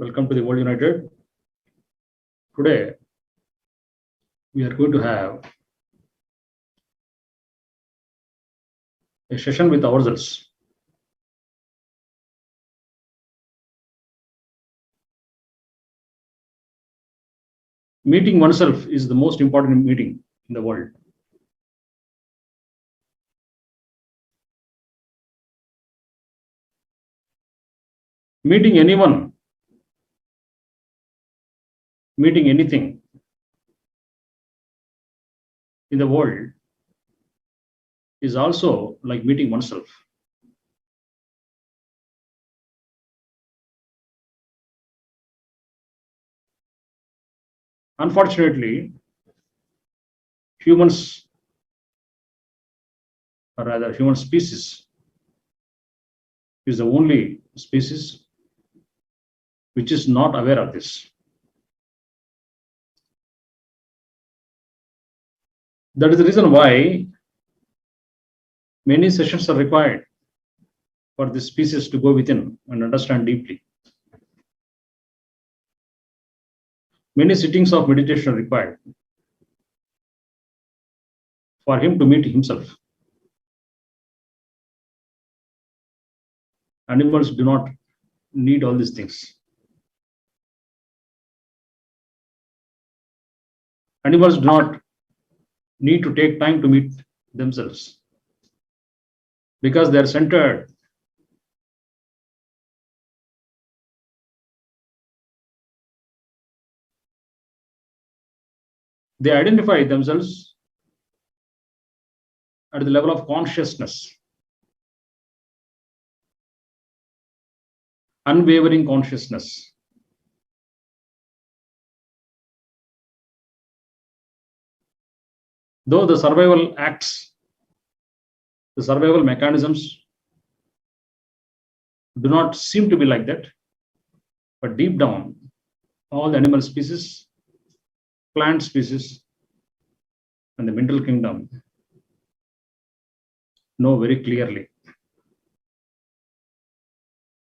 Welcome to the World United. Today, we are going to have a session with ourselves. Meeting oneself is the most important meeting in the world. Meeting anyone, meeting anything in the world is also like meeting oneself. Unfortunately, humans, or rather human species, is the only species which is not aware of this. That is the reason why many sessions are required for this species to go within and understand deeply. Many sittings of meditation are required for him to meet himself. Animals do not need all these things. Animals do not need to take time to meet themselves because they are centered. They identify themselves at the level of consciousness, unwavering consciousness. Though the survival acts, the survival mechanisms do not seem to be like that, but deep down, all the animal species, plant species, and the mineral kingdom know very clearly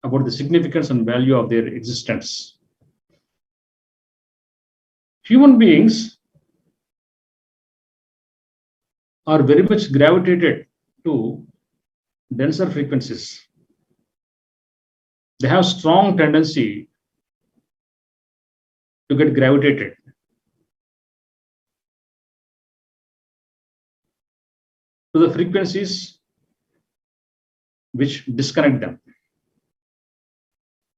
about the significance and value of their existence. Human beings are very much gravitated to denser frequencies. They have strong tendency to get gravitated to the frequencies which disconnect them,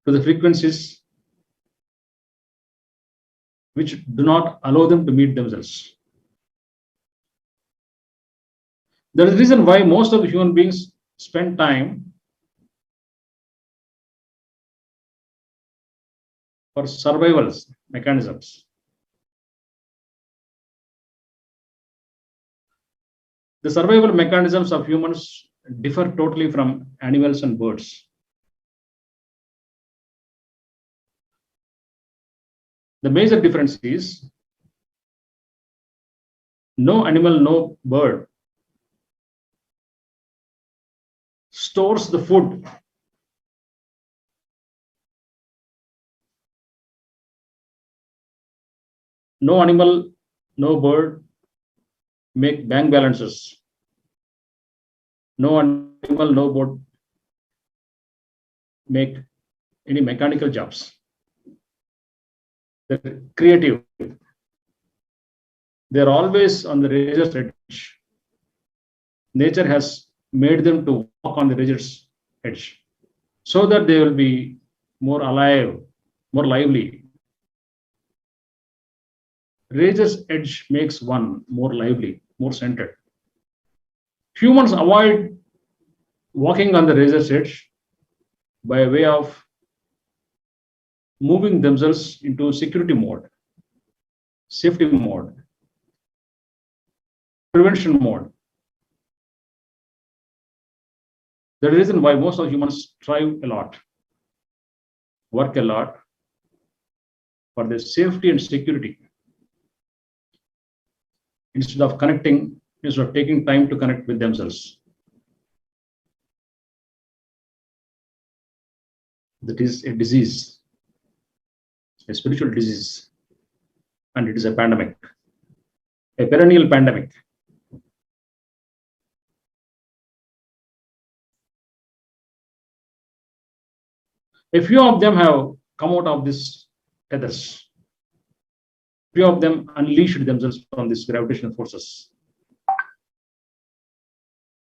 to the frequencies which do not allow them to meet themselves. That is the reason why most of the human beings spend time for survival mechanisms. The survival mechanisms of humans differ totally from animals and birds. The major difference is no animal, no bird stores the food. No animal, no bird make bank balances. No animal, no bird make any mechanical jobs. They're creative. They're always on the razor's edge. Nature has made them to walk on the razor's edge so that they will be more alive, more lively. Razor's edge makes one more lively, more centered. Humans avoid walking on the razor's edge by way of moving themselves into security mode, safety mode, prevention mode. The reason why most of humans strive a lot, work a lot for their safety and security, instead of connecting, instead of taking time to connect with themselves. That is a disease. a spiritual disease, and it is a pandemic, a perennial pandemic. A few of them have come out of these tethers. Few of them unleashed themselves from these gravitational forces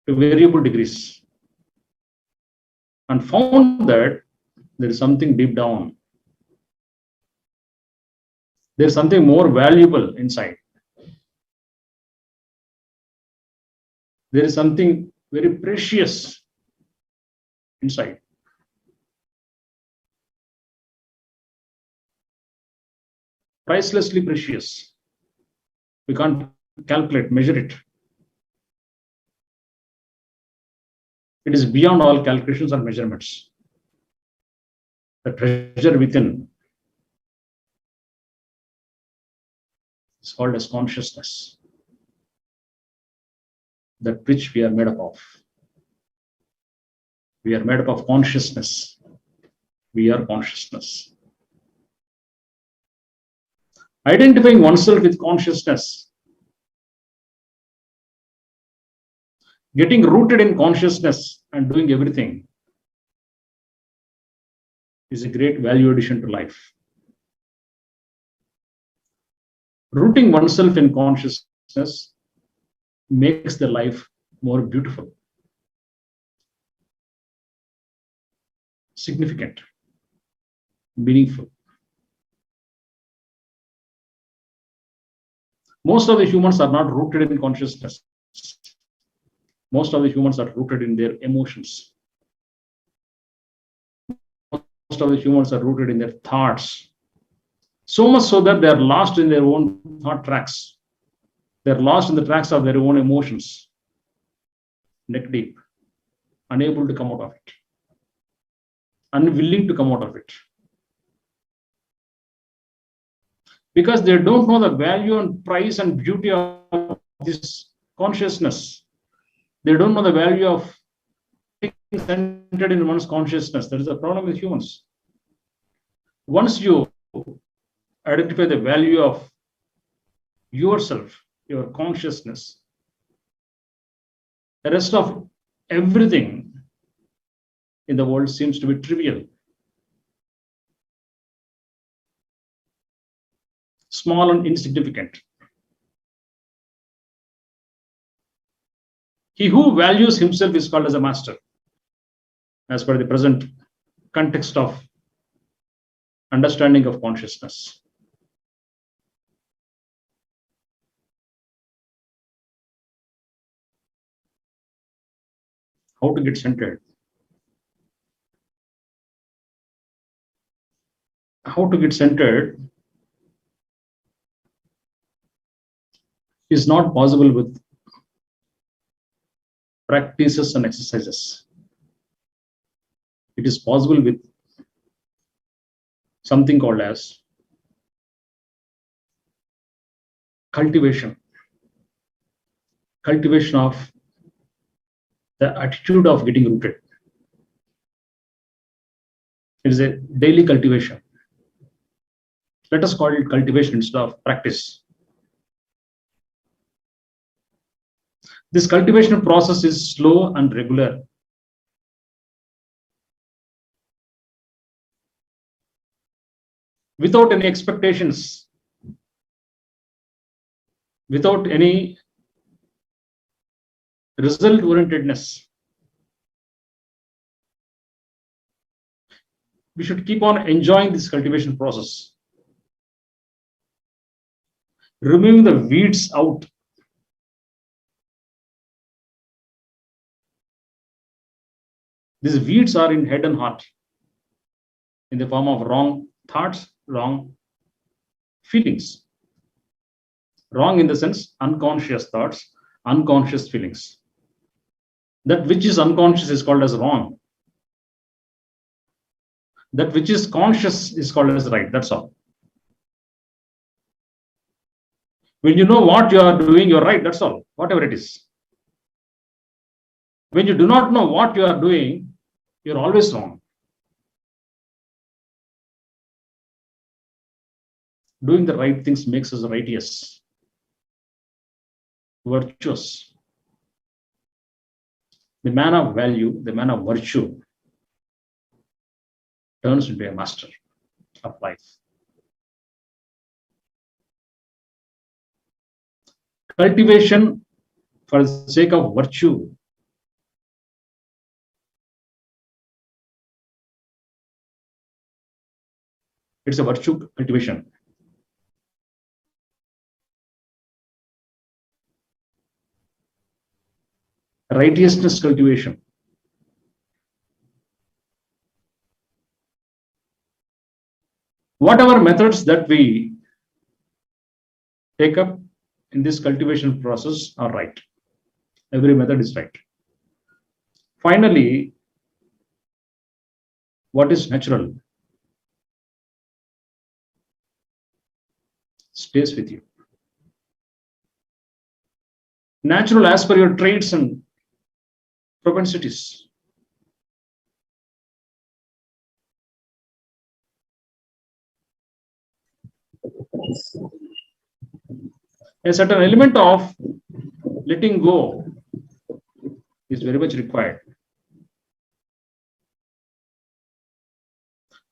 to variable degrees and found that there is something deep down. There is something more valuable inside. There is something very precious inside. Pricelessly precious. We can't calculate, measure it. It is beyond all calculations and measurements. The treasure within is called as consciousness, that which we are made up of. We are made up of consciousness. We are consciousness. Identifying oneself with consciousness, getting rooted in consciousness and doing everything is a great value addition to life. Rooting oneself in consciousness makes the life more beautiful, significant, meaningful. Most of the humans are not rooted in consciousness. Most of the humans are rooted in their emotions. Most of the humans are rooted in their thoughts. So much so that they are lost in their own thought tracks. They are lost in the tracks of their own emotions, neck deep, unable to come out of it, unwilling to come out of it. Because they don't know the value and price and beauty of this consciousness. They don't know the value of being centered in one's consciousness. That is the problem with humans. Once you identify the value of yourself, your consciousness, the rest of everything in the world seems to be trivial, small and insignificant. He who values himself is called as a master, as per the present context of understanding of consciousness. How to get centered? How to get centered is not possible with practices and exercises. It is possible with something called as cultivation of the attitude of getting rooted. It is a daily cultivation. Let us call it cultivation instead of practice. This cultivation process is slow and regular. Without any expectations, without any result orientedness. We should keep on enjoying this cultivation process, removing the weeds out. These weeds are in head and heart, in the form of wrong thoughts, wrong feelings. Wrong in the sense unconscious thoughts, unconscious feelings. That which is unconscious is called as wrong. That which is conscious is called as right. That's all. When you know what you are doing, you're right. That's all. Whatever it is. When you do not know what you are doing, you're always wrong. Doing the right things makes us righteous, virtuous. The man of value, the man of virtue, turns into a master of life. Cultivation for the sake of virtue it's a virtue cultivation. Righteousness cultivation. Whatever methods that we take up in this cultivation process are right. Every method is right. Finally, what is natural stays with you. Natural as per your traits and propensities. A certain element of letting go is very much required.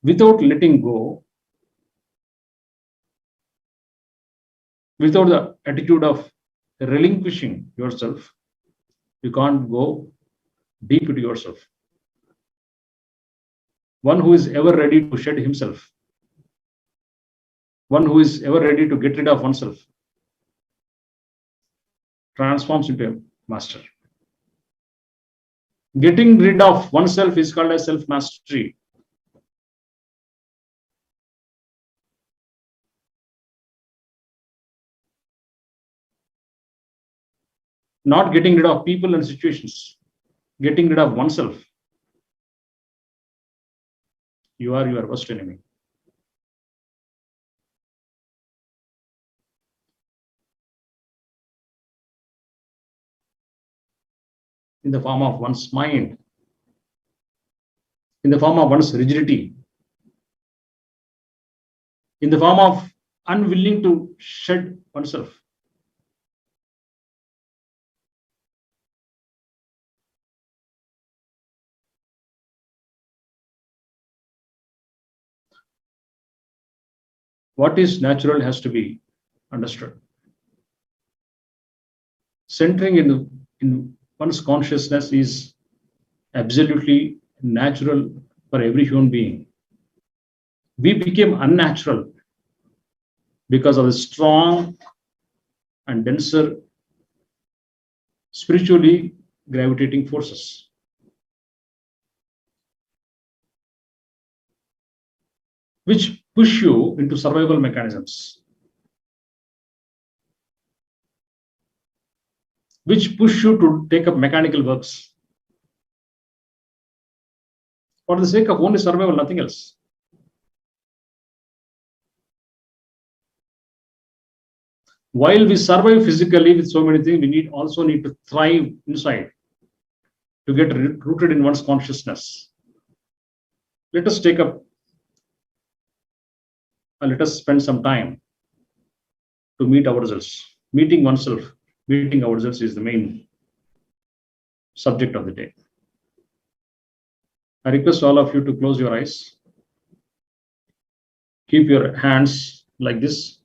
Without letting go, without the attitude of relinquishing yourself, you can't go deep into yourself. One who is ever ready to shed himself, one who is ever ready to get rid of oneself, transforms into a master. Getting rid of oneself is called as self mastery. Not getting rid of people and situations, getting rid of oneself. You are your worst enemy. In the form of one's mind, in the form of one's rigidity, in the form of unwilling to shed oneself. What is natural has to be understood. Centering in one's consciousness is absolutely natural for every human being. We became unnatural because of the strong and denser spiritually gravitating forces. Which push you into survival mechanisms, which push you to take up mechanical works for the sake of only survival, nothing else. While we survive physically with so many things, we also need to thrive inside to get rooted in one's consciousness. Let us take up, let us spend some time to meet ourselves. Meeting oneself, meeting ourselves is the main subject of the day. I request all of you to close your eyes. Keep your hands like this,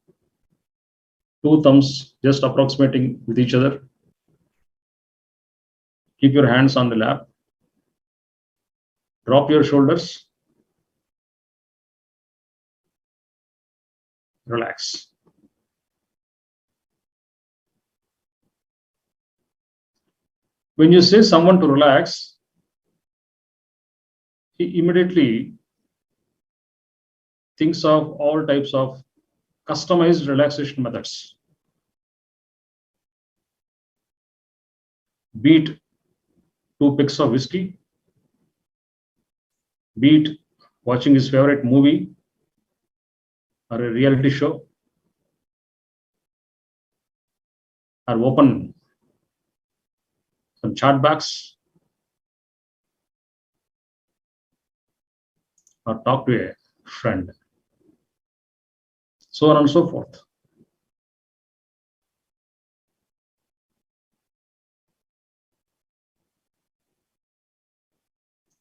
two thumbs just approximating with each other. Keep your hands on the lap. Drop your shoulders. Relax. When you say someone to relax, he immediately thinks of all types of customized relaxation methods. Be it 2 picks of whiskey, be it watching his favorite movie or a reality show, or open some chat box, or talk to a friend. so on and so forth.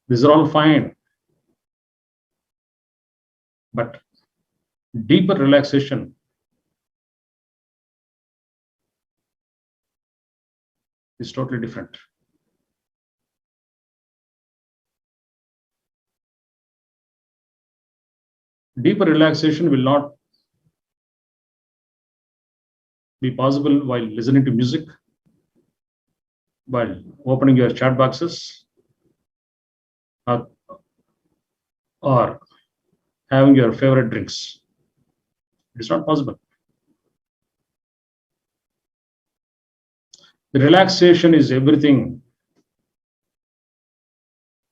These are all fine, but deeper relaxation is totally different. Deeper relaxation will not be possible while listening to music, while opening your chat boxes, or, or having your favorite drinks. It's not possible. The relaxation is everything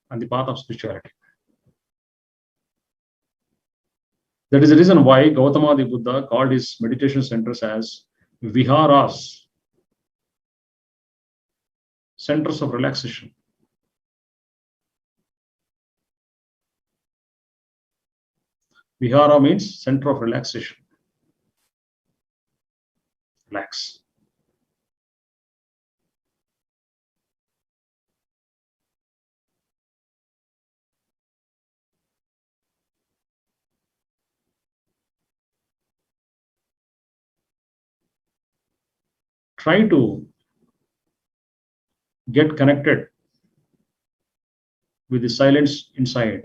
on the path of spirituality. That is the reason why Gautama the Buddha called his meditation centers as viharas, centers of relaxation. Vihara means center of relaxation. Relax. Try to get connected with the silence inside.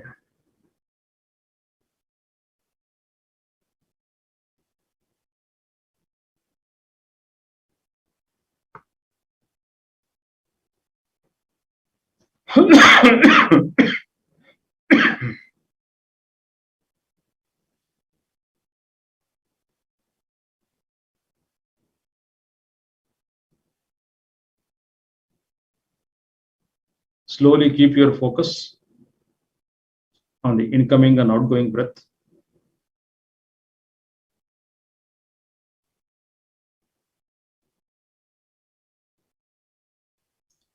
Slowly keep your focus on the incoming and outgoing breath.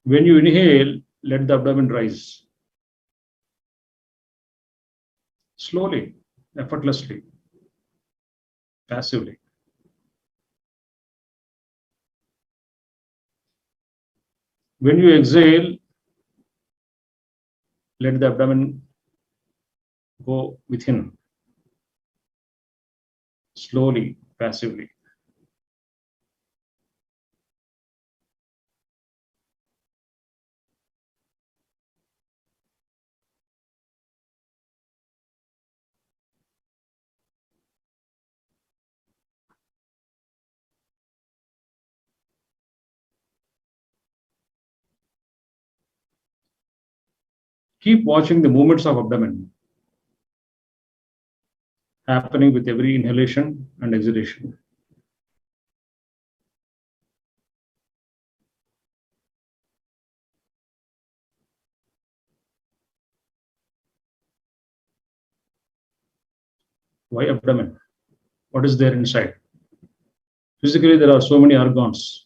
When you inhale, let the abdomen rise. Slowly, effortlessly, passively. When you exhale, let the abdomen go within. Slowly, passively. Keep watching the movements of abdomen happening with every inhalation and exhalation. Why abdomen? What is there inside? Physically, there are so many organs.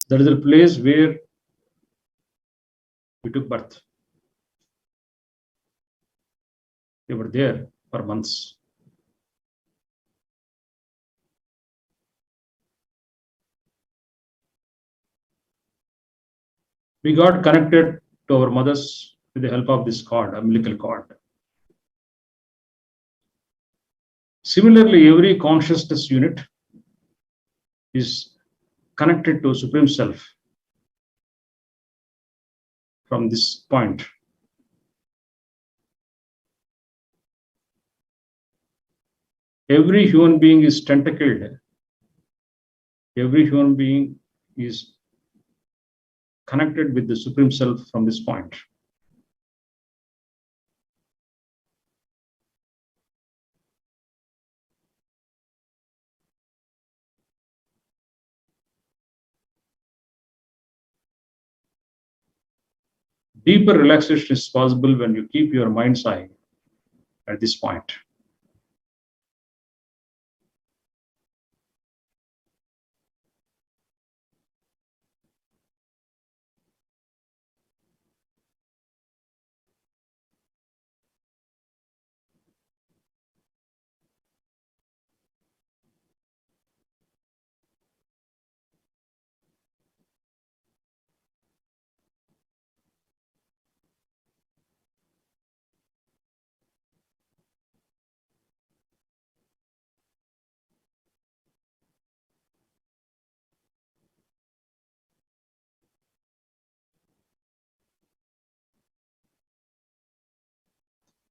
That is the place where we took birth. We were there for months. We got connected to our mothers with the help of this cord, umbilical cord. Similarly, every consciousness unit is connected to Supreme Self from this point. Every human being is tentacled. Every human being is connected with the Supreme Self from this point. Deeper relaxation is possible when you keep your mind's eye at this point.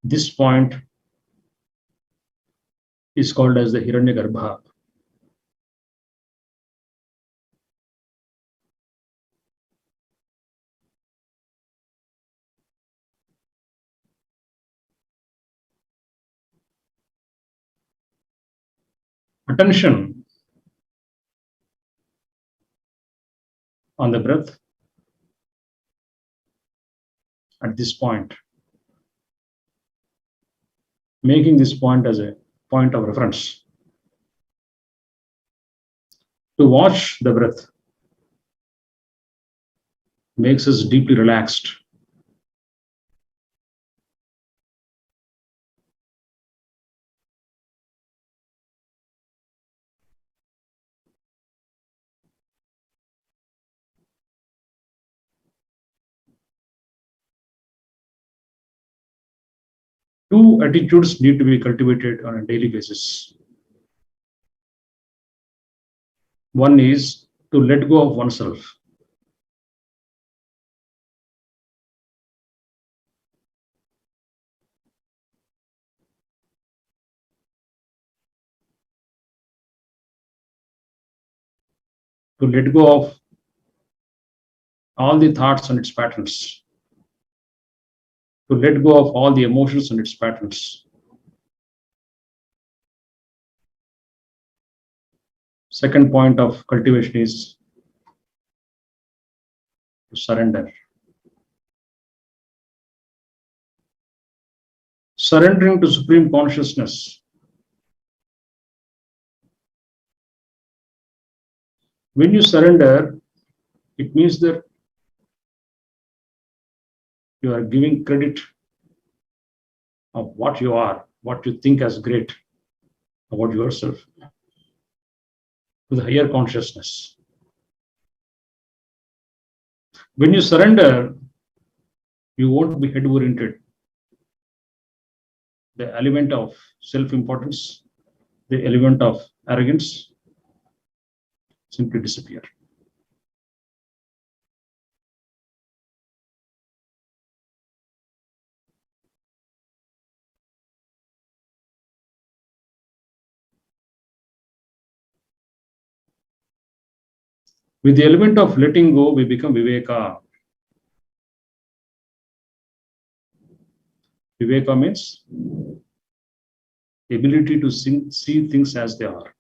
This point is called as the Hiranyagarbha. Attention on the breath at this point, making this point as a point of reference. To watch the breath makes us deeply relaxed. Two attitudes need to be cultivated on a daily basis. One is to let go of oneself. To let go of all the thoughts and its patterns. To let go of all the emotions and its patterns. Second point of cultivation is to surrender. Surrendering to supreme consciousness. When you surrender, it means that you are giving credit of what you are, what you think as great about yourself, to the higher consciousness. When you surrender, you won't be head oriented. The element of self importance, the element of arrogance simply disappear. With the element of letting go, we become Viveka. Viveka means ability to see things as they are.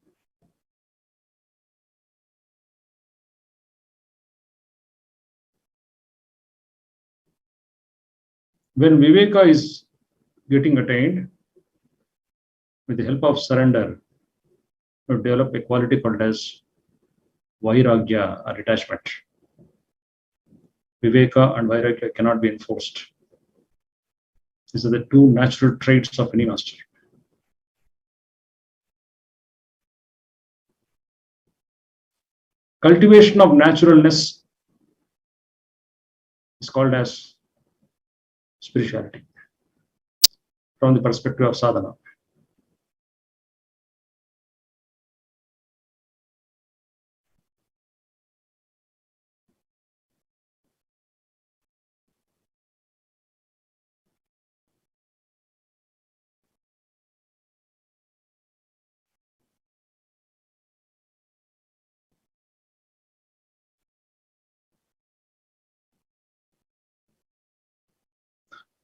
When Viveka is getting attained, with the help of surrender, we develop a quality called as Vairagya or detachment. Viveka and Vairagya cannot be enforced. These are the two natural traits of any master. Cultivation of naturalness is called as spirituality from the perspective of sadhana.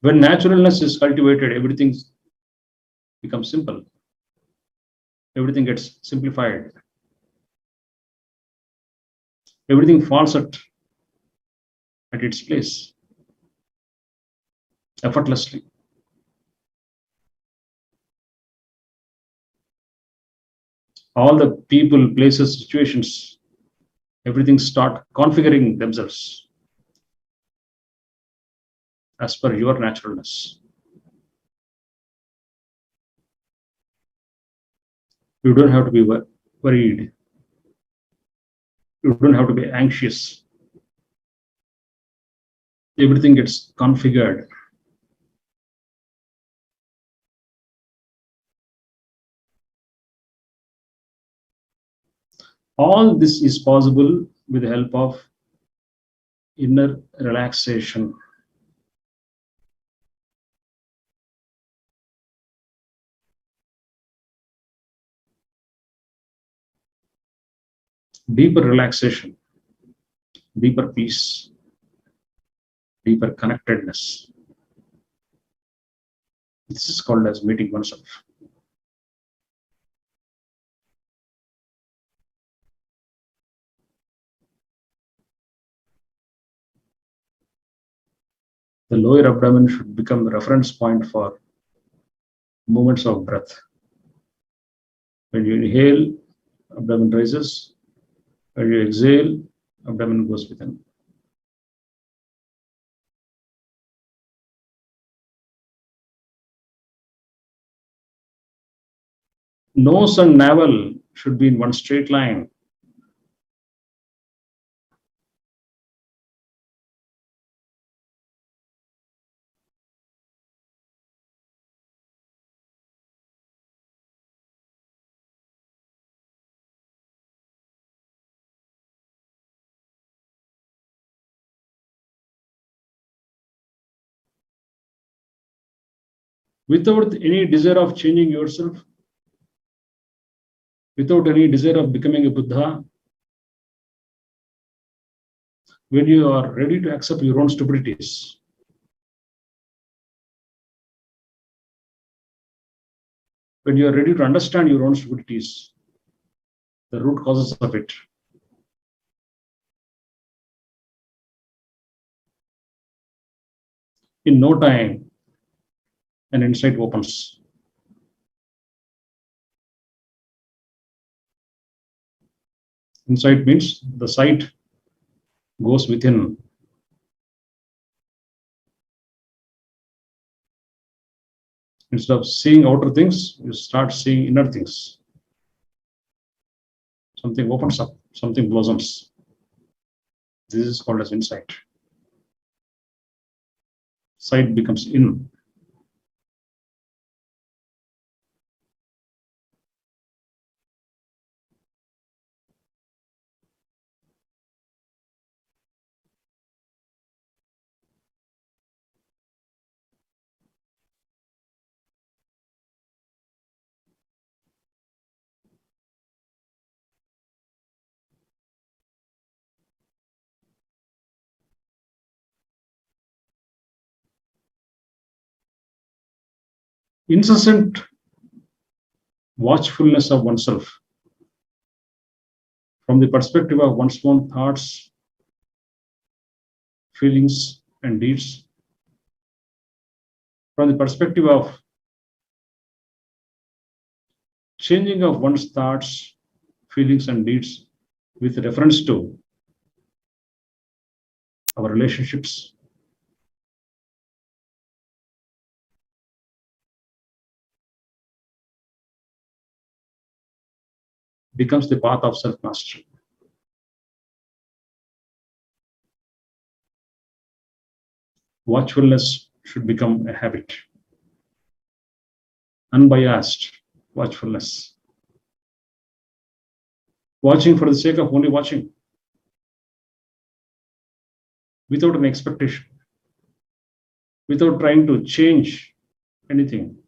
When naturalness is cultivated, everything becomes simple. Everything gets simplified. Everything falls at its place effortlessly. All the people, places, situations, everything start configuring themselves as per your naturalness. You don't have to be worried. You don't have to be anxious. Everything gets configured. All this is possible with the help of inner relaxation. deeper relaxation, deeper peace, deeper connectedness. This is called as meeting oneself. The lower abdomen should become the reference point for movements of breath. When you inhale, abdomen rises. When you exhale, abdomen goes within. Nose and navel should be in one straight line. Without any desire of changing yourself, without any desire of becoming a Buddha, when you are ready to accept your own stupidities, when you are ready to understand your own stupidities, the root causes of it, in no time, an insight opens. Insight means the sight goes within. Instead of seeing outer things, you start seeing inner things. Something opens up, something blossoms. This is called as insight. Sight becomes in. Incessant watchfulness of oneself from the perspective of one's own thoughts, feelings, and deeds, from the perspective of changing of one's thoughts, feelings, and deeds with reference to our relationships, becomes the path of self-mastery. Watchfulness should become a habit. Unbiased watchfulness. Watching for the sake of only watching, without an expectation, without trying to change anything.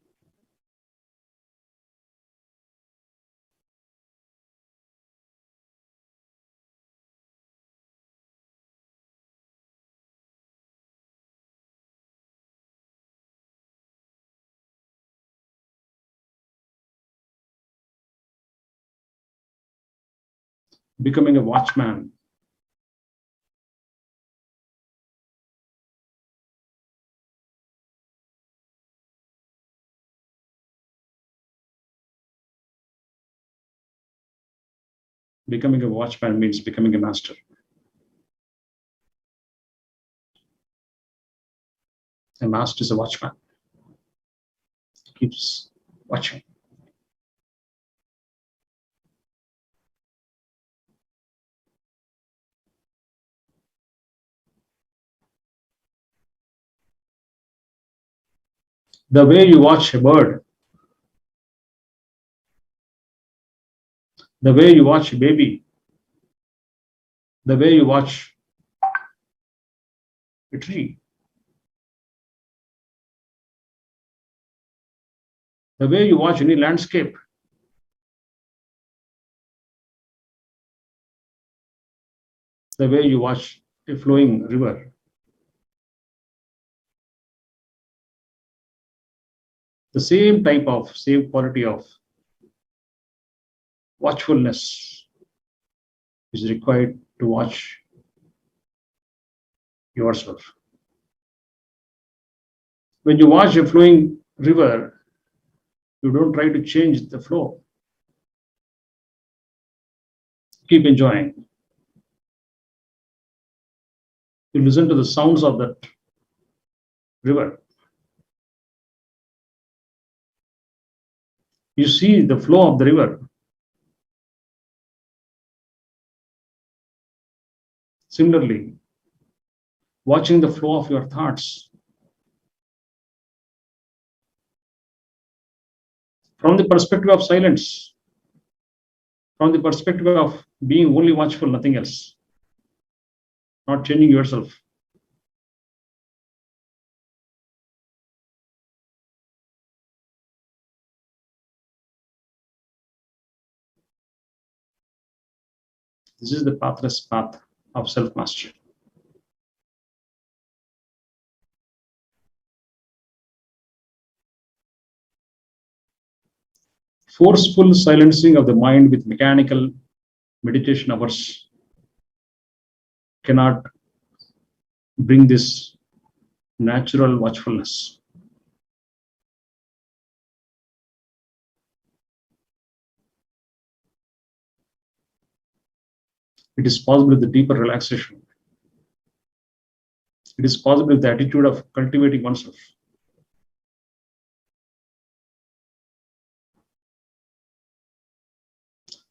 Becoming a watchman. Becoming a watchman means becoming a master. A master is a watchman. Keeps watching. The way you watch a bird, the way you watch a baby, the way you watch a tree, the way you watch any landscape, the way you watch a flowing river. The same quality of watchfulness is required to watch yourself. When you watch a flowing river, you don't try to change the flow. Keep enjoying. You listen to the sounds of that river. You see the flow of the river. Similarly, watching the flow of your thoughts from the perspective of silence, from the perspective of being only watchful, nothing else, not changing yourself. This is the pathless path of self-mastery. Forceful silencing of the mind with mechanical meditation hours cannot bring this natural watchfulness. It is possible with the deeper relaxation. It is possible with the attitude of cultivating oneself.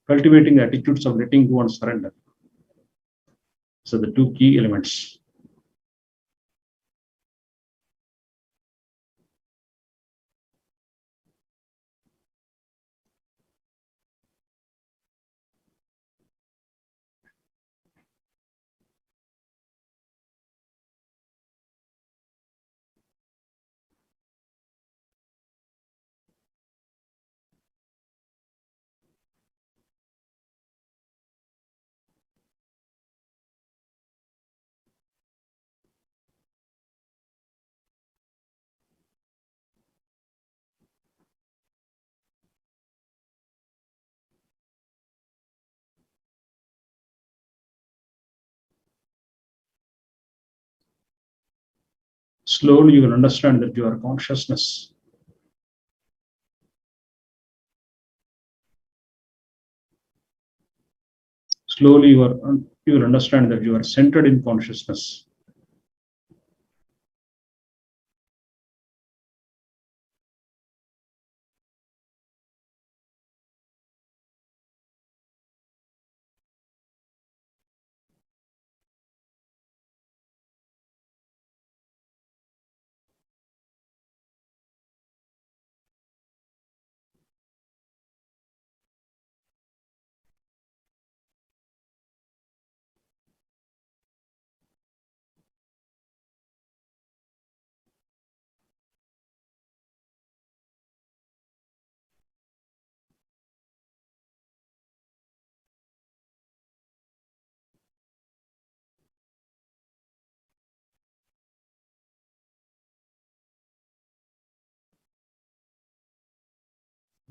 Cultivating the attitudes of letting go and surrender. So the two key elements. Slowly you will understand that you are consciousness. Slowly you will understand that you are centered in consciousness.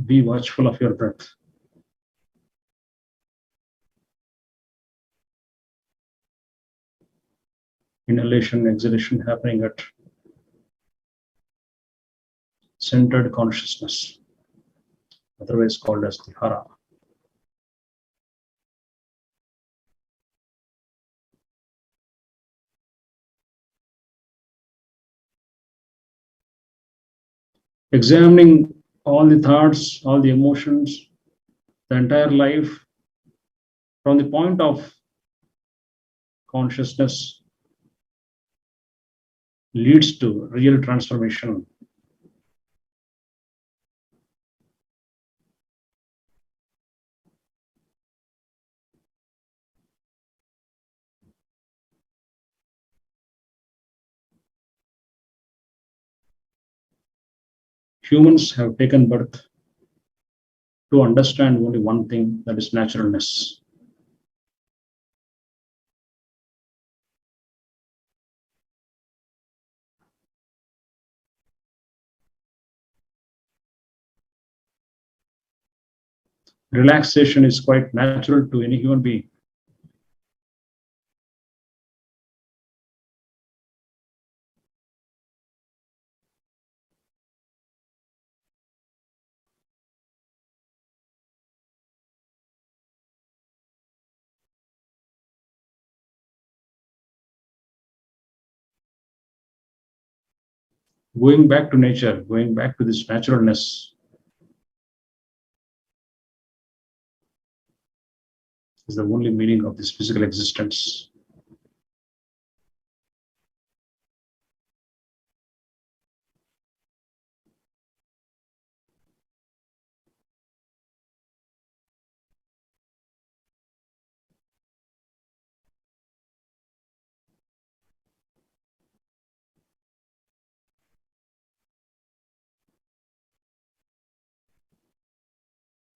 Be watchful of your breath. Inhalation, exhalation happening at centered consciousness, otherwise called as the Hara. Examining all the thoughts, all the emotions, the entire life from the point of consciousness leads to real transformation. Humans have taken birth to understand only one thing, that is naturalness. Relaxation is quite natural to any human being. Going back to nature, going back to this naturalness is the only meaning of this physical existence.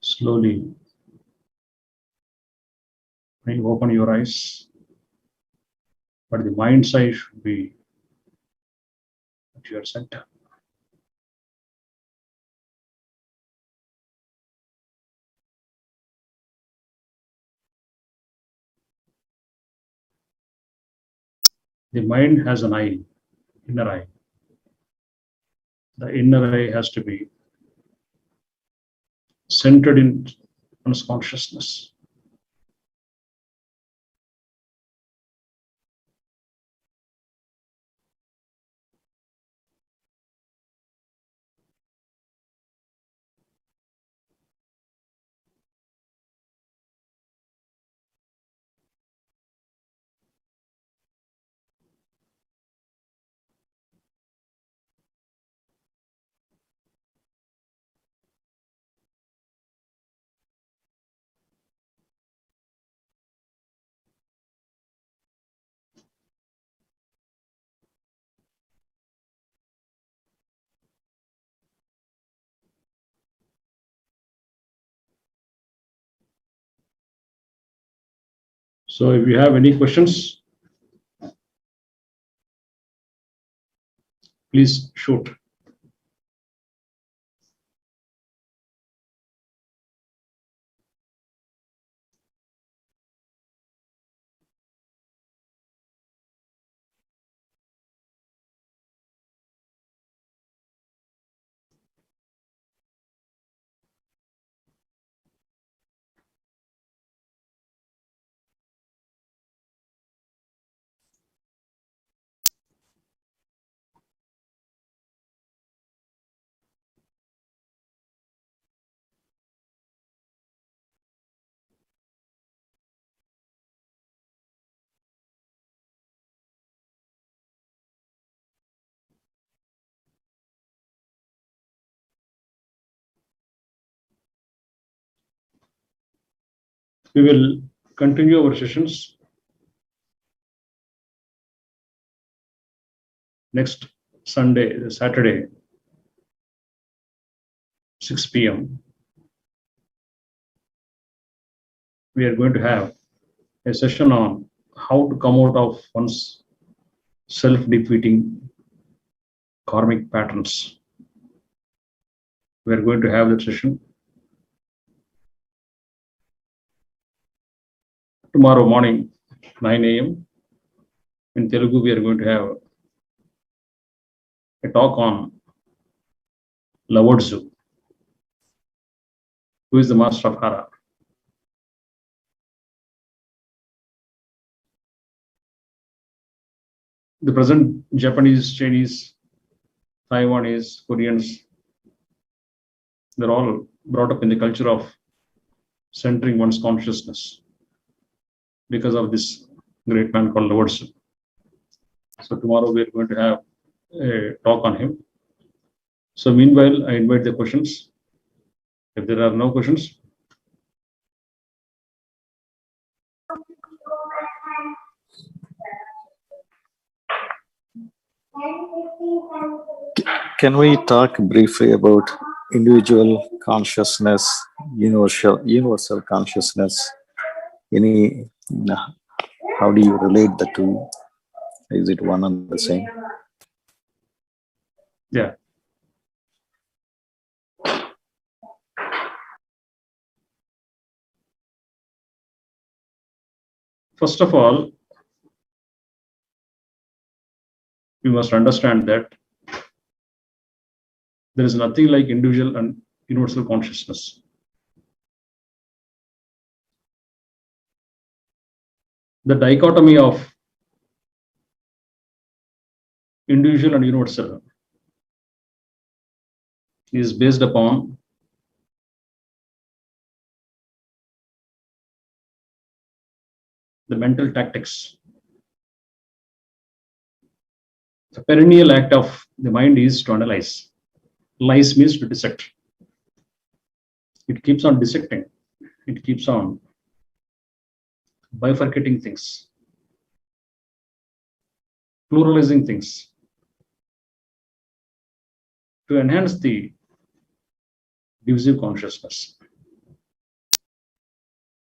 Slowly, when you open your eyes, but the mind's eye should be at your center. The mind has an eye, inner eye. The inner eye has to be centered in one's consciousness. So if you have any questions, please shoot. We will continue our sessions next Saturday, 6 p.m. We are going to have a session on how to come out of one's self-defeating karmic patterns. We are going to have that session tomorrow morning, 9 a.m. In Telugu, we are going to have a talk on Lavodzu, who is the master of Hara. The present Japanese, Chinese, Taiwanese, Koreans, they're all brought up in the culture of centering one's consciousness because of this great man called Lavodzu. So tomorrow we are going to have a talk on him. So meanwhile, I invite the questions. If there are no questions, can we talk briefly about individual consciousness, universal consciousness? How do you relate the two? Is it one and the same? yeah. First of all, we must understand that there is nothing like individual and universal consciousness. The dichotomy of individual and universal is based upon the mental tactics. The perennial act of the mind is to analyze. Lies means to dissect. It keeps on dissecting. It keeps on bifurcating things, pluralizing things to enhance the divisive consciousness.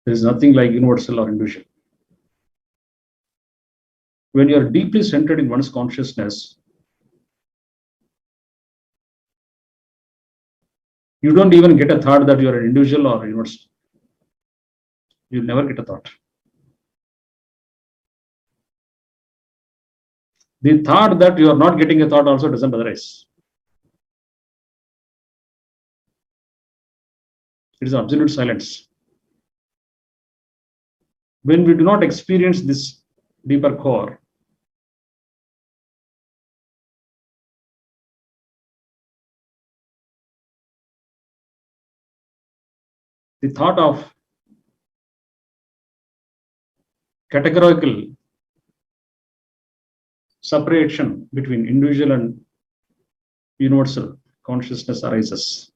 There is nothing like universal or individual. When you are deeply centered in one's consciousness, you don't even get a thought that you are an individual or universal. You never get a thought. The thought that you are not getting a thought also doesn't arise. It is absolute silence. When we do not experience this deeper core, the thought of categorical separation between individual and universal consciousness arises.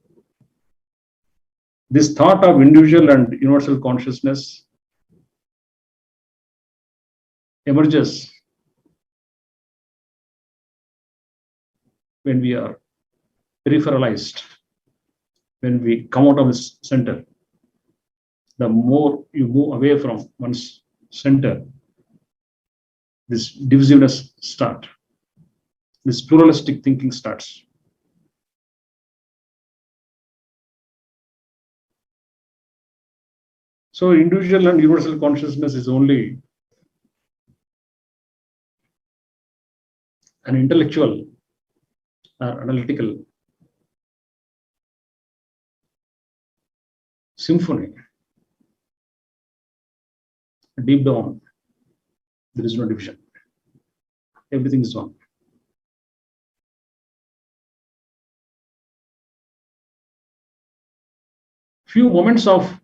This thought of individual and universal consciousness emerges when we are peripheralized, when we come out of this center. The more you move away from one's center, this divisiveness starts. This pluralistic thinking starts. So individual and universal consciousness is only an intellectual or analytical symphony. Deep down, there is no division. Everything is one. Few moments of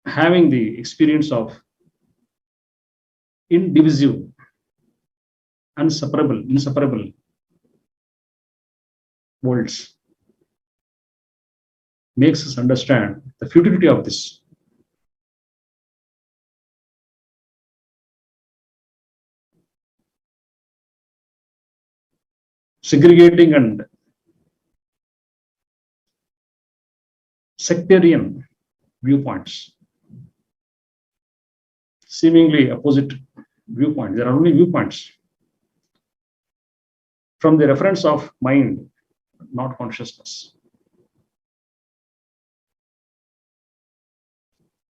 having the experience of indivisible, inseparable worlds makes us understand the futility of this. Segregating and sectarian viewpoints, seemingly opposite viewpoints. There are only viewpoints from the reference of mind, not consciousness.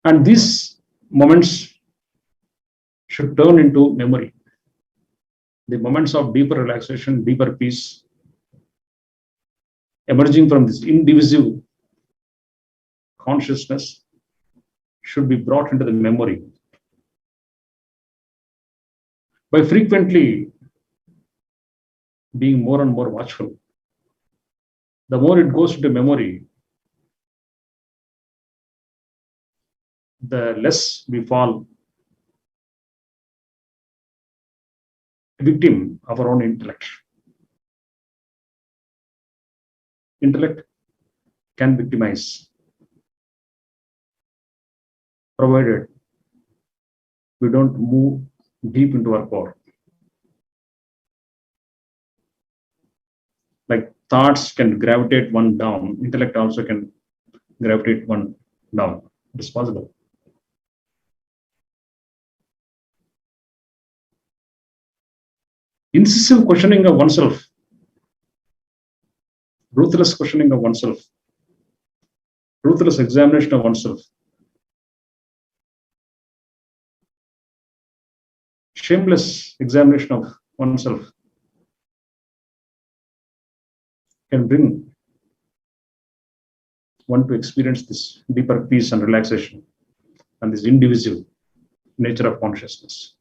And these moments should turn into memory. The moments of deeper relaxation, deeper peace, emerging from this indivisible consciousness should be brought into the memory. By frequently being more and more watchful, the more it goes into memory, the less we fall victim of our own intellect. Intellect can victimize, provided we don't move deep into our core. Like thoughts can gravitate one down, intellect also can gravitate one down. It is possible. Incisive questioning of oneself, ruthless questioning of oneself ruthless examination of oneself, shameless examination of oneself can bring one to experience this deeper peace and relaxation and this indivisible nature of consciousness.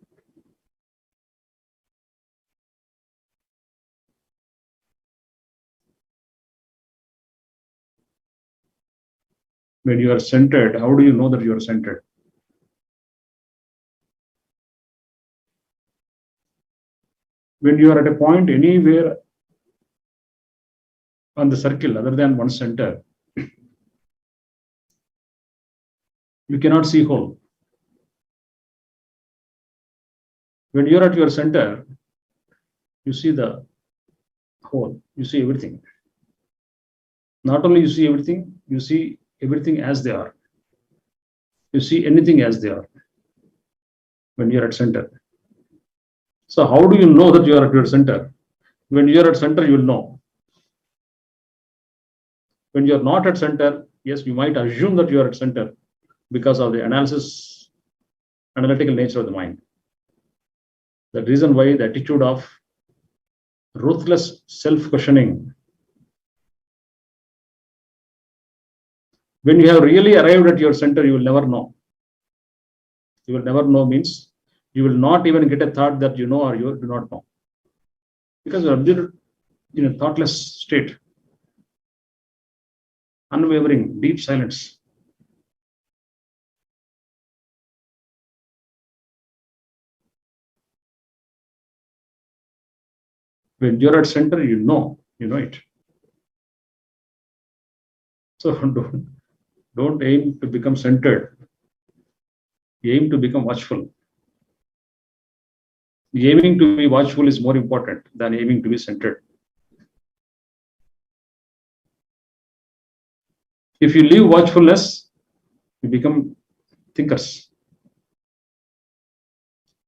When you are centered, how do you know that you are centered? When you are at a point anywhere on the circle other than one center, you cannot see whole. When you are at your center, you see the whole, you see everything. Not only you see everything as they are. You see anything as they are when you are at center. So how do you know that you are at your center? When you are at center, you will know. When you are not at center, yes, you might assume that you are at center because of the analytical nature of the mind. The reason why the attitude of ruthless self-questioning. When you have really arrived at your center, you will never know. You will never know means you will not even get a thought that you know or you do not know. Because you are in a thoughtless state, unwavering, deep silence. When you're at center, you know it. So don't aim to become centered. Aim to become watchful. Aiming to be watchful is more important than aiming to be centered. If you leave watchfulness, you become thinkers.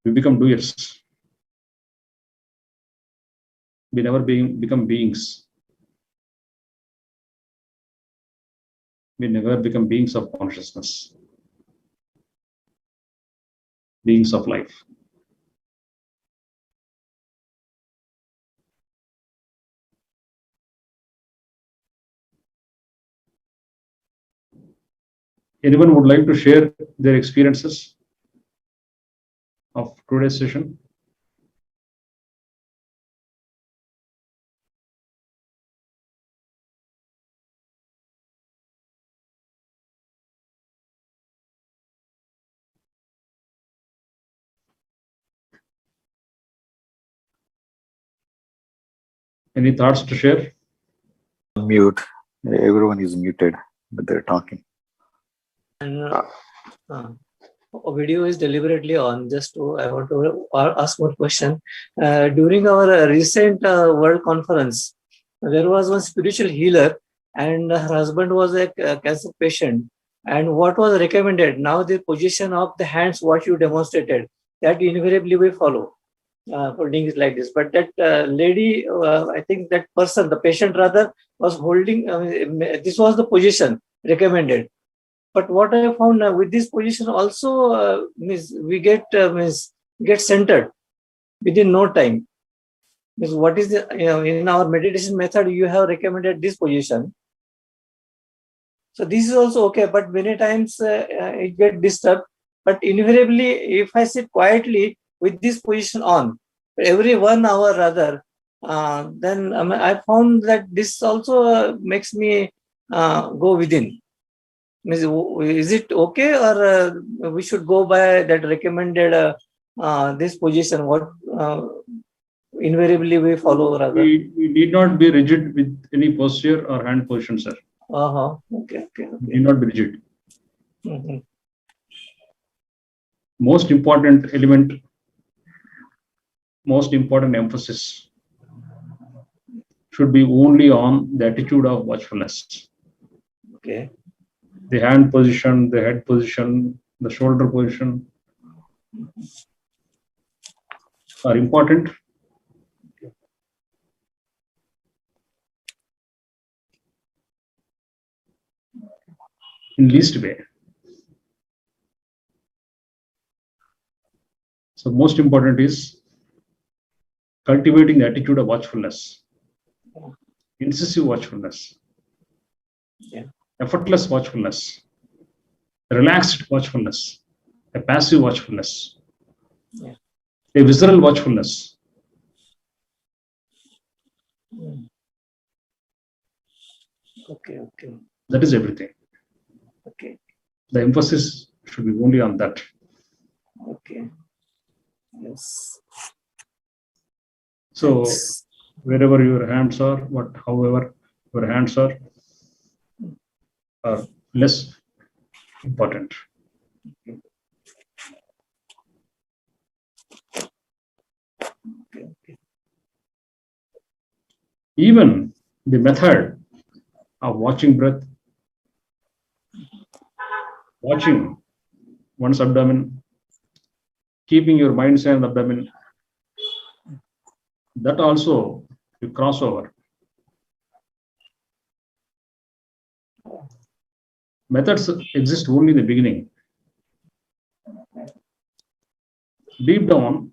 We become doers. We never become beings. We never become beings of consciousness, beings of life. Anyone would like to share their experiences of today's session? Any thoughts to share? Mute. Everyone is muted, but they're talking. And video is deliberately on. I want to ask one question. During our recent world conference, there was one spiritual healer, and her husband was a cancer patient. And what was recommended? Now the position of the hands, what you demonstrated, that invariably we follow. For things like this, but that lady, I think that person, the patient rather, was holding. This was the position recommended. But what I found with this position also, we get centered within no time. What is the in our meditation method you have recommended this position. So this is also okay, but many times it get disturbed. But invariably, if I sit quietly with this position on every 1 hour rather, then I found that this also makes me go within. Is it okay, or we should go by that recommended this position? What invariably we follow rather? We need not be rigid with any posture or hand position, sir. Okay. We need not be rigid. Mm-hmm. Most important element, most important emphasis should be only on the attitude of watchfulness. Okay. The hand position, the head position, the shoulder position are important. in least way. So most important is cultivating the attitude of watchfulness, incisive watchfulness, effortless watchfulness, relaxed watchfulness, a passive watchfulness, a visceral watchfulness. Okay. That is everything. Okay. The emphasis should be only on that. Okay. Yes. So Thanks. wherever your hands are, however your hands are less important. Okay. Even the method of watching breath, watching one's abdomen, keeping your mind on the abdomen, that also you cross over. Methods exist only in the beginning. Deep down,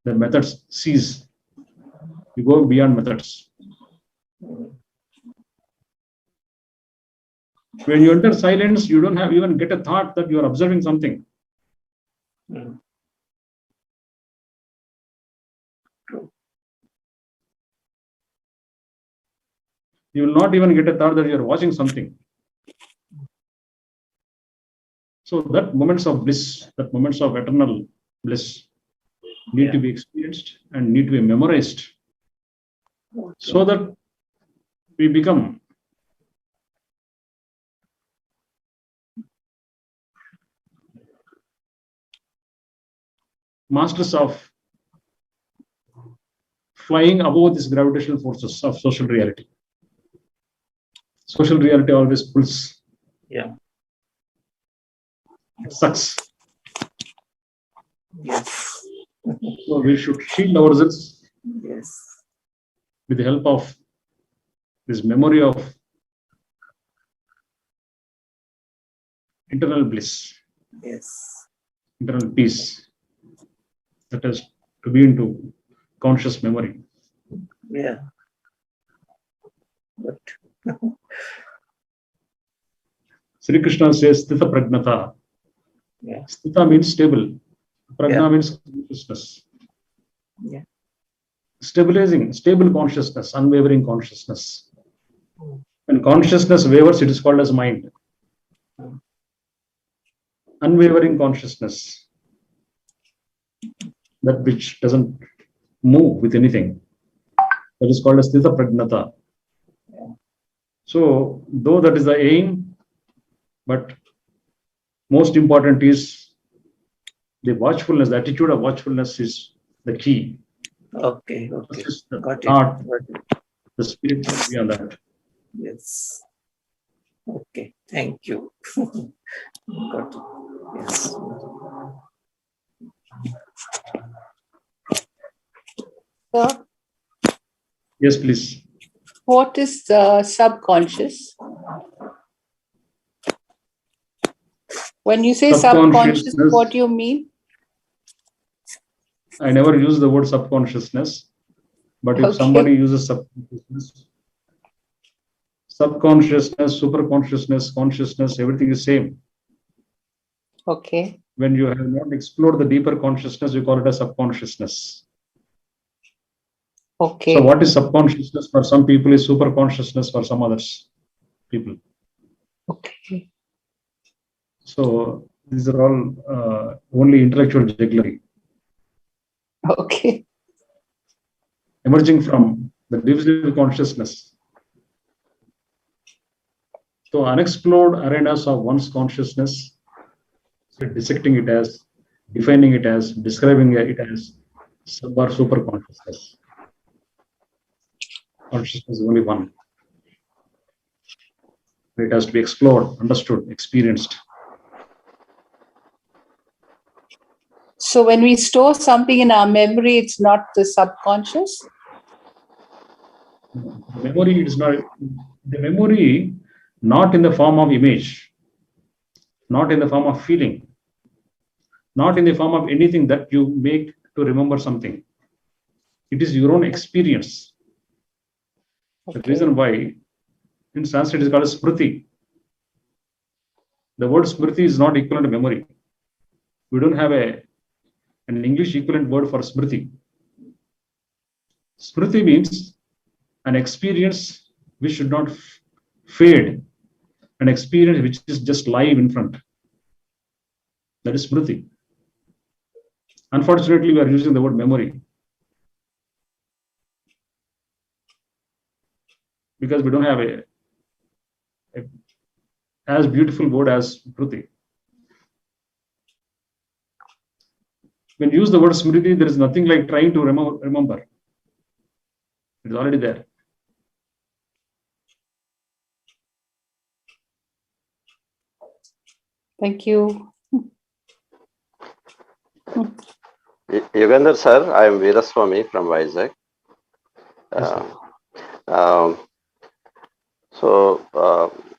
the methods cease. You go beyond methods. When you enter silence, you don't have even get a thought that you are observing something. True. You will not even get a thought that you are watching something. So that moments of bliss, that moments of eternal bliss need to be experienced and need to be memorized so that we become masters of flying above these gravitational forces of social reality. Social reality always pulls. Yeah. It sucks. Yes. So we should shield ourselves Yes. with the help of this memory of internal bliss, Yes. internal peace. That is to be into conscious memory. Yeah. But Sri Krishna says Sthita Pragnata. yeah. Sthita means stable. Pragna means consciousness. Yeah. Stabilizing, stable consciousness, unwavering consciousness. When consciousness wavers, it is called as mind. Unwavering consciousness, that which doesn't move with anything, that is called as Sthita Pragnata. So, though that is the aim, but most important is the watchfulness, the attitude of watchfulness is the key. Okay. This is the Got heart, it. the spirit should be on that. Yes. Okay. Thank you. Got it. Yes. Sir, Yes, please. what is the subconscious? When you say subconscious, what do you mean? I never use the word subconsciousness, but if somebody uses subconsciousness, superconsciousness, consciousness, everything is same. Okay. When you have not explored the deeper consciousness, you call it as subconsciousness. Okay. So what is subconsciousness for some people is superconsciousness for some others people. Okay. So these are all only intellectual jugglery. Okay. Emerging from the divisible consciousness. So unexplored arenas of one's consciousness, dissecting it as, defining it as, describing it as sub or super consciousness. Consciousness is only one. It has to be explored, understood, experienced. So when we store something in our memory, it's not the subconscious? The memory is not the memory. not in the form of image, not in the form of feeling, not in the form of anything that you make to remember something. It is your own experience. The reason why in Sanskrit is called smriti. The word smriti is not equivalent to memory. We don't have an English equivalent word for smriti. Smriti means an experience which should not fade, an experience which is just live in front. That is smriti. Unfortunately, we are using the word memory because we don't have a as beautiful word as smriti. When you use the word smriti, there is nothing like trying to remember. It is already there. Thank you. Yugandhar sir, I am Veeraswamy from Vizag.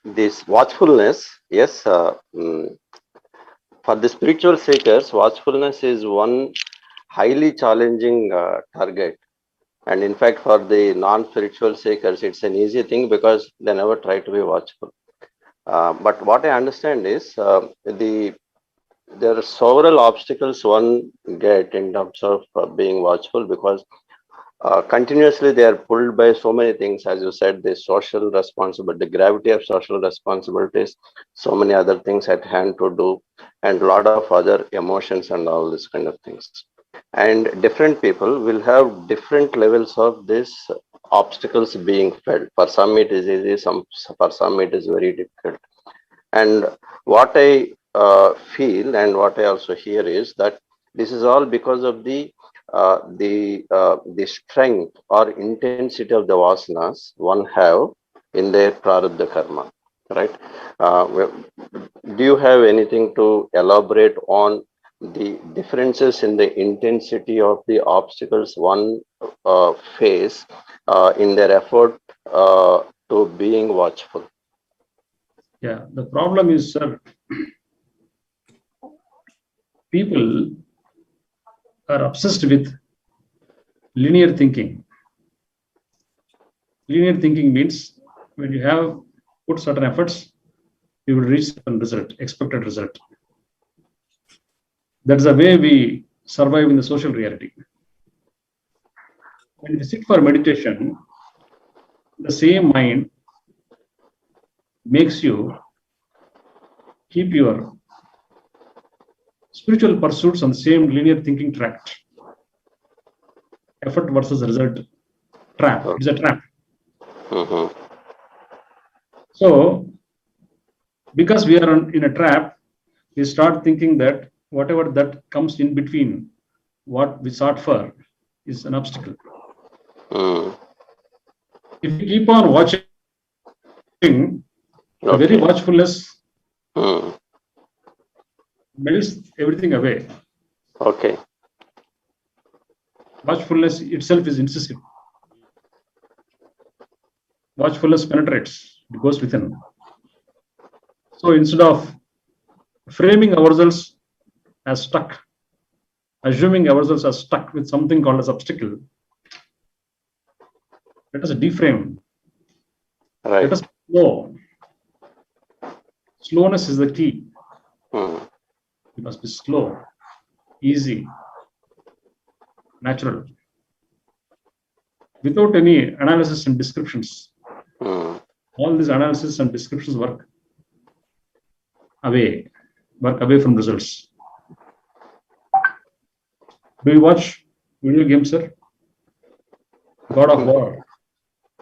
This watchfulness, yes, for the spiritual seekers, watchfulness is one highly challenging target. And in fact, for the non-spiritual seekers, it's an easy thing because they never try to be watchful. But what I understand is there are several obstacles one get in terms of being watchful because continuously they are pulled by so many things. As you said, the social responsibility, the gravity of social responsibilities, so many other things at hand to do, and a lot of other emotions and all these kind of things. And different people will have different levels of these obstacles being felt. For some it is easy, for some it is very difficult. And what I feel and what I also hear is that this is all because of the strength or intensity of the vasanas one have in their prarabdha karma, right? Do you have anything to elaborate on the differences in the intensity of the obstacles one face in their effort to being watchful? Yeah, the problem is, sir, people are obsessed with linear thinking. Linear thinking means when you have put certain efforts, you will reach certain result, expected result. That's the way we survive in the social reality. When you sit for meditation, the same mind makes you keep your spiritual pursuits on the same linear thinking track. Effort versus result trap. It's a trap. Mm-hmm. So, because we are in a trap, we start thinking that whatever that comes in between what we sought for is an obstacle. Mm. If we keep on watching, the very watchfulness melts everything away. Okay. Watchfulness itself is incisive. Watchfulness penetrates, it goes within. So instead of framing ourselves as stuck, assuming ourselves as stuck with something called as obstacle, let us deframe. Right. Let us slow. Slowness is the key. Mm. You must be slow, easy, natural, without any analysis and descriptions. Mm. All these analysis and descriptions work away from results. Do you watch video games, sir? God of War.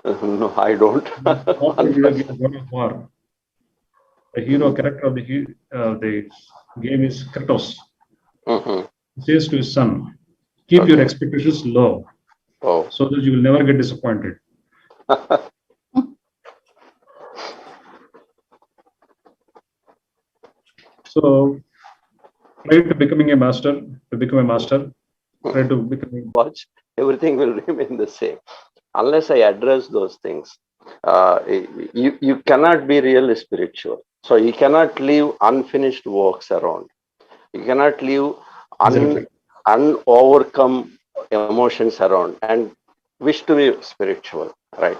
No, I don't. Video game, God of War. The hero character of the game is Kratos. Mm-hmm. He says to his son, keep your expectations low so that you will never get disappointed. So try to become a master, try to become Watch, everything will remain the same unless I address those things. you cannot be really spiritual. So you cannot leave unfinished works around. You cannot leave Exactly. unovercome emotions around and wish to be spiritual, right?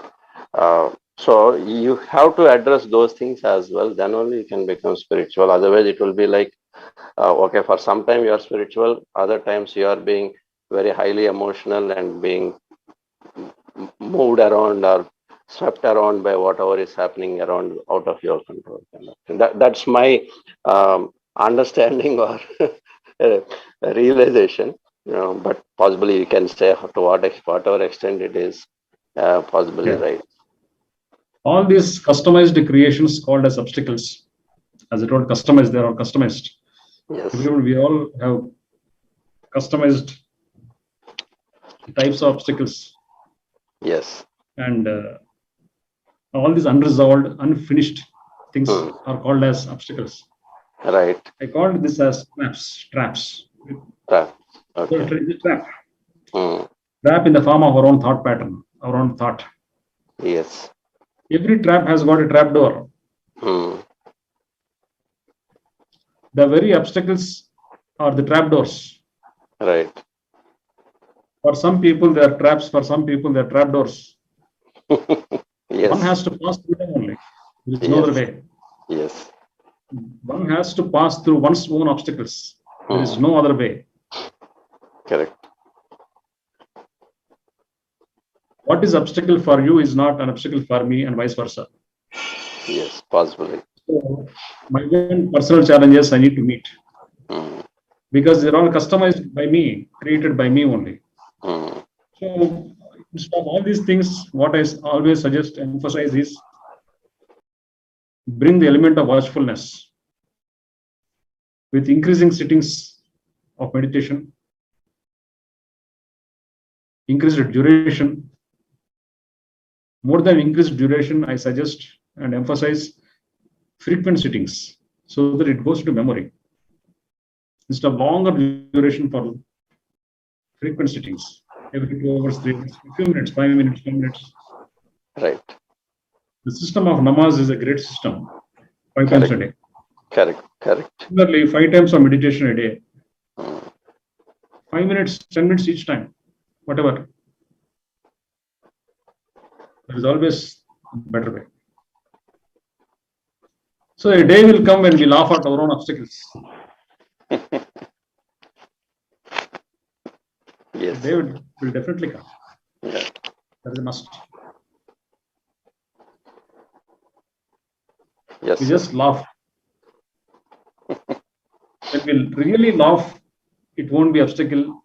So you have to address those things as well. Then only you can become spiritual. Otherwise, it will be like, okay, for some time you are spiritual, other times you are being very highly emotional and being moved around or swept around by whatever is happening around out of your control. That's my understanding or realization. But possibly you can say to whatever extent it is possibly Yeah. right. All these customized creations called as obstacles, as I told, customized, they are all customized. Yes. Everyone, we all have customized types of obstacles, Yes. and all these unresolved, unfinished things Hmm. are called as obstacles. Right. I called this as traps. Right. So Okay. it's a trap. Hmm. Trap in the form of our own thought pattern, our own thought. Yes. Every trap has got a trap door. Hmm. The very obstacles are the trap doors. Right. For some people, they are traps. For some people, they are trap doors. One Yes. has to pass through them only. There is no other Yes. way. Yes. One has to pass through one's own obstacles. There is Hmm. no other way. Correct. What is obstacle for you is not an obstacle for me, and vice versa. Yes. Possibly. So my own personal challenges I need to meet Hmm. because they're all customized by me, created by me only. Hmm. So instead of all these things, what I always suggest, emphasize is bring the element of watchfulness with increasing sittings of meditation, increased duration. More than increased duration, I suggest and emphasize frequent sittings so that it goes to memory. Instead of longer duration for frequent sittings, every 2 hours, 3 hours, a few minutes, 5 minutes, 10 minutes. Right. The system of namaz is a great system, 5 times Correct. a day. Correct. Correct. Similarly, 5 times of meditation a day, Hmm. 5 minutes, 10 minutes each time, whatever. There is always a better way. So a day will come when we laugh at our own obstacles. A Yes. day will definitely come. Yeah. That is a must. Yes, We sir. just laugh. When we really laugh, it won't be obstacle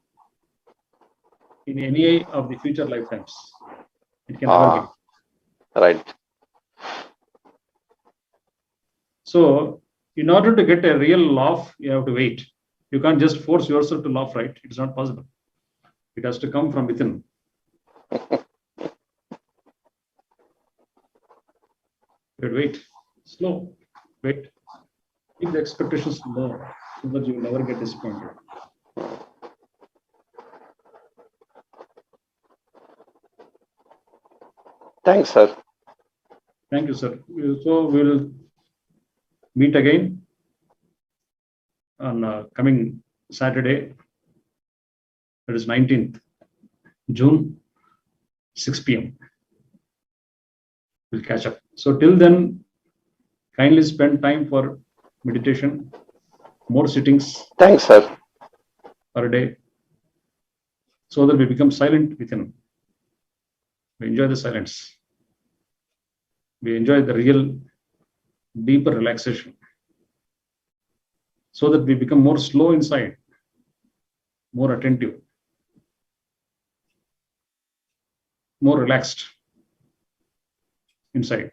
in any of the future lifetimes. It can never be. Right. So in order to get a real laugh, you have to wait. You can't just force yourself to laugh, right? It's not possible. It has to come from within. You have to wait. Slow. Wait. Keep the expectations low so that you will never get disappointed. Thanks, sir. Thank you, sir. So we will meet again on coming Saturday, that is 19th June, 6 p.m. We'll catch up. So till then, kindly spend time for meditation, more sittings Thanks, sir. per day, so that we become silent within. We enjoy the silence. We enjoy the real, deeper relaxation, so that we become more slow inside, more attentive, more relaxed inside.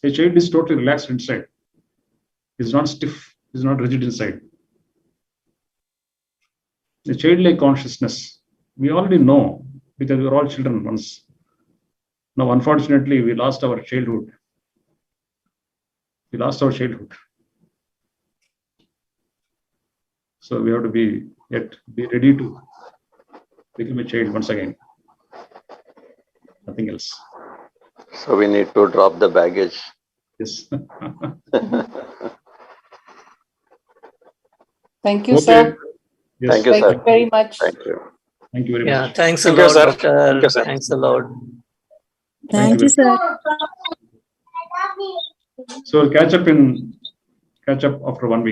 A child is totally relaxed inside. Is not stiff, is not rigid inside. The childlike consciousness, we already know because we were all children once. Now, unfortunately, we lost our childhood. We lost our childhood. So we have to be ready to become a child once again. nothing else. So we need to drop the baggage. Yes. Thank you, Okay. sir. Yes. Thank you, Thank sir. you very much. Thank you. Thank you very Yeah, much. thanks a Thank you, lot, sir. doctor. Thank you, sir. Thanks a lot. Thank you you, very sir. So we'll catch up after 1 week.